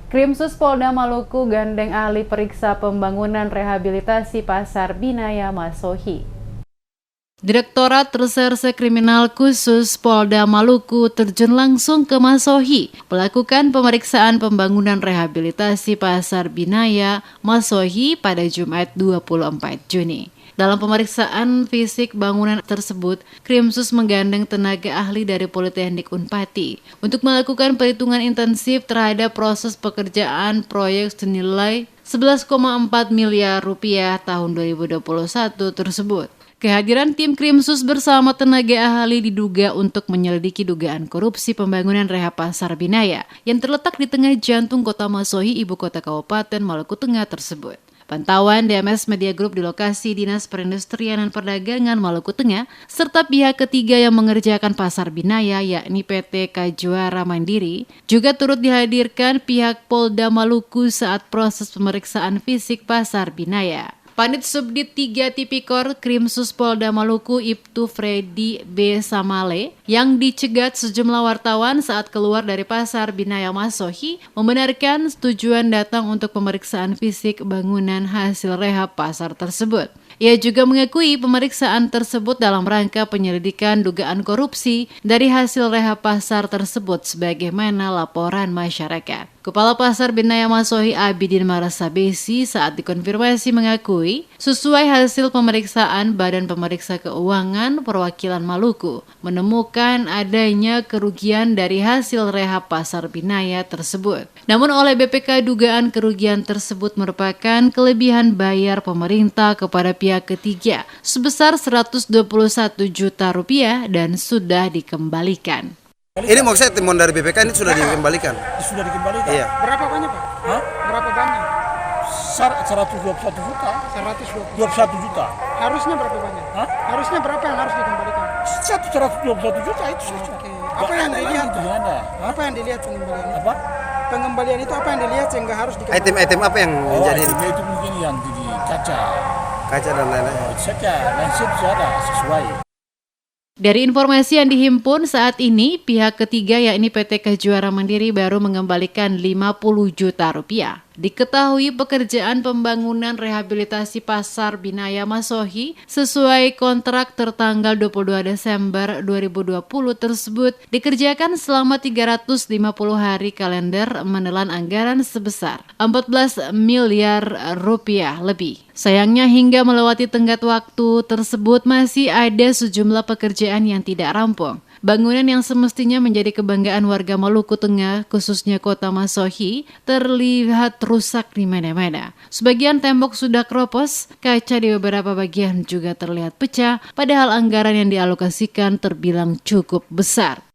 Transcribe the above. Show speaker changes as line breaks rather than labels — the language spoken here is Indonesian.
Krimsus Polda Maluku gandeng ahli periksa pembangunan rehabilitasi Pasar Binaya Masohi. Direktorat Reserse Kriminal Khusus Polda Maluku terjun langsung ke Masohi, melakukan pemeriksaan pembangunan rehabilitasi Pasar Binaya Masohi pada Jumat 24 Juni. Dalam pemeriksaan fisik bangunan tersebut, Krimsus menggandeng tenaga ahli dari Politeknik Unpati untuk melakukan perhitungan intensif terhadap proses pekerjaan proyek senilai 11,4 miliar rupiah tahun 2021 tersebut. Kehadiran tim Krimsus bersama tenaga ahli diduga untuk menyelidiki dugaan korupsi pembangunan rehab Pasar Binaya yang terletak di tengah jantung kota Masohi, ibu kota Kabupaten Maluku Tengah tersebut. Pantauan DMS Media Group di lokasi Dinas Perindustrian dan Perdagangan Maluku Tengah serta pihak ketiga yang mengerjakan Pasar Binaya yakni PT Kajuara Mandiri juga turut dihadirkan pihak Polda Maluku saat proses pemeriksaan fisik Pasar Binaya. Panit Subdit 3 Tipikor Krimsus Polda Maluku Ibtu Freddy B. Samale yang dicegat sejumlah wartawan saat keluar dari Pasar Binaya Masohi membenarkan tujuan datang untuk pemeriksaan fisik bangunan hasil rehab pasar tersebut. Ia juga mengakui pemeriksaan tersebut dalam rangka penyelidikan dugaan korupsi dari hasil rehab pasar tersebut sebagaimana laporan masyarakat. Kepala Pasar Binaya Masohi Abidin Marasabesi saat dikonfirmasi mengakui sesuai hasil pemeriksaan Badan Pemeriksa Keuangan Perwakilan Maluku menemukan adanya kerugian dari hasil rehab Pasar Binaya tersebut. Namun oleh BPK dugaan kerugian tersebut merupakan kelebihan bayar pemerintah kepada pihak ketiga sebesar 121 juta rupiah dan sudah dikembalikan.
Ini maksudnya temuan dari BPK ini sudah dikembalikan?
Sudah dikembalikan?
Iya.
Berapa banyak Pak? Hah? Berapa banyak? 121 juta. 121 juta.
Harusnya berapa banyak?
Hah?
Harusnya berapa yang harus dikembalikan?
121 juta itu saja.
Oke. Apa yang dilihat? Apa yang dilihat pengembalian itu?
Apa?
Pengembalian itu apa yang dilihat sehingga harus dikembalikan?
Item-item apa yang menjadi
itemnya itu mungkin yang di kaca
dan lain-lain?
Saja, langsung ada sesuai.
Dari informasi yang dihimpun saat ini, pihak ketiga yakni PT Kajuara Mandiri baru mengembalikan 50 juta rupiah. Diketahui pekerjaan pembangunan rehabilitasi Pasar Binaya Masohi sesuai kontrak tertanggal 22 Desember 2020 tersebut dikerjakan selama 350 hari kalender menelan anggaran sebesar 14 miliar rupiah lebih. Sayangnya hingga melewati tenggat waktu tersebut masih ada sejumlah pekerjaan yang tidak rampung. Bangunan yang semestinya menjadi kebanggaan warga Maluku Tengah, khususnya kota Masohi, terlihat rusak di mana-mana. Sebagian tembok sudah keropos, kaca di beberapa bagian juga terlihat pecah, padahal anggaran yang dialokasikan terbilang cukup besar.